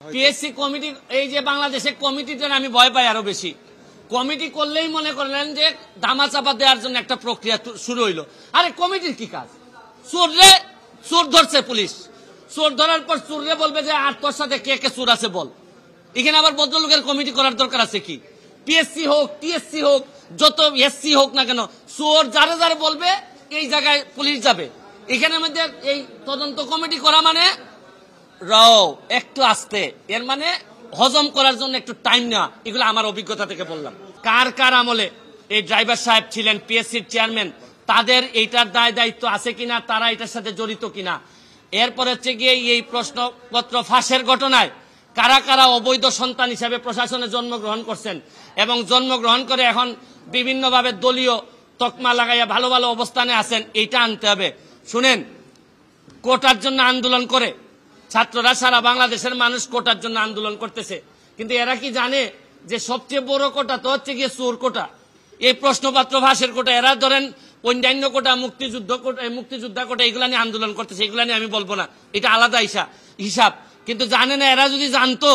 PSC committee এই যে বাংলাদেশে কমিটিতে আমি ভয় পাই আরো বেশি। কমিটি করলেই মনে করলেন যে ধামাচাপা দেওয়ার জন্য একটা প্রক্রিয়া শুরু হইলো। আরে কমিটির কি কাজ? চোর ধরছে পুলিশ, চোর ধরার পর চোররে বলবে যে আর তোর সাথে কে কে চোর আছে বল। এখানে আবার ভদ্রলোকের কমিটি করার দরকার আছে কি? পিএসসি হোক, টিএসসি হোক, যত এসসি হোক না কেন, চোর যারা যারা বলবে এই জায়গায় পুলিশ যাবে। এখানে মধ্যে এই তদন্ত কমিটি করা মানে একটু আস্তে, এর মানে হজম করার জন্য একটু টাইম নেওয়া। এগুলো আমার অভিজ্ঞতা থেকে বললাম। কার কার আমলে এই ড্রাইভার সাহেব ছিলেন, পিএসসির চেয়ারম্যান, তাদের এইটার দায় দায়িত্ব আছে কিনা, তারা এটার সাথে জড়িত কিনা। এরপর হচ্ছে গিয়ে এই প্রশ্নপত্র ফাঁসের ঘটনায় কারা কারা অবৈধ সন্তান হিসেবে প্রশাসনে জন্মগ্রহণ করছেন এবং জন্মগ্রহণ করে এখন বিভিন্নভাবে দলীয় তকমা লাগাইয়া ভালো ভালো অবস্থানে আছেন, এইটা আনতে হবে। শুনেন, কোটার জন্য আন্দোলন করে ছাত্ররা, সারা বাংলাদেশের মানুষ কোটার জন্য আন্দোলন করতেছে, কিন্তু এরা কি জানে যে সবচেয়ে বড় কোটা তো হচ্ছে গিয়ে চোর কোটা, এই প্রশ্নপত্র ফাঁসের কোটা। এরা ধরেন অন্যান্য কোটা, মুক্তিযোদ্ধা কোটা, এগুলা নিয়ে আন্দোলন করতেছে, এগুলা নিয়ে আমি বলবো না, এটা আলাদা হিসাব। কিন্তু জানে না, এরা যদি জানতো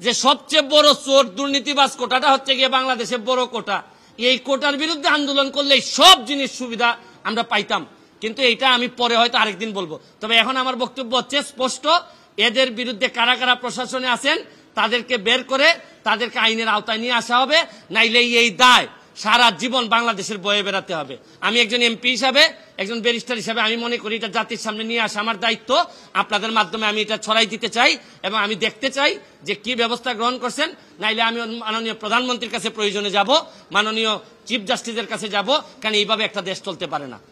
যে সবচেয়ে বড় চোর দুর্নীতিবাজ কোটাটা হচ্ছে গিয়ে বাংলাদেশের বড় কোটা, এই কোটার বিরুদ্ধে আন্দোলন করলে সব জিনিস সুবিধা আমরা পাইতাম। কিন্তু এটা আমি পরে হয়তো আরেকদিন বলবো। তবে এখন আমার বক্তব্য হচ্ছে স্পষ্ট, এদের বিরুদ্ধে কারা কারা প্রশাসনে আছেন তাদেরকে বের করে তাদেরকে আইনের আওতায় নিয়ে আসা হবে, নাইলে এই দায় সারা জীবন বাংলাদেশের বয়ে বেড়াতে হবে। আমি একজন এমপি হিসাবে, একজন ব্যারিস্টার হিসাবে আমি মনে করি এটা জাতির সামনে নিয়ে আসা আমার দায়িত্ব। আপনাদের মাধ্যমে আমি এটা ছড়াই দিতে চাই এবং আমি দেখতে চাই যে কি ব্যবস্থা গ্রহণ করছেন। নাইলে আমি মাননীয় প্রধানমন্ত্রীর কাছে প্রয়োজনে যাব, মাননীয় চিফ জাস্টিসের কাছে যাব, কারণ এইভাবে একটা দেশ চলতে পারে না।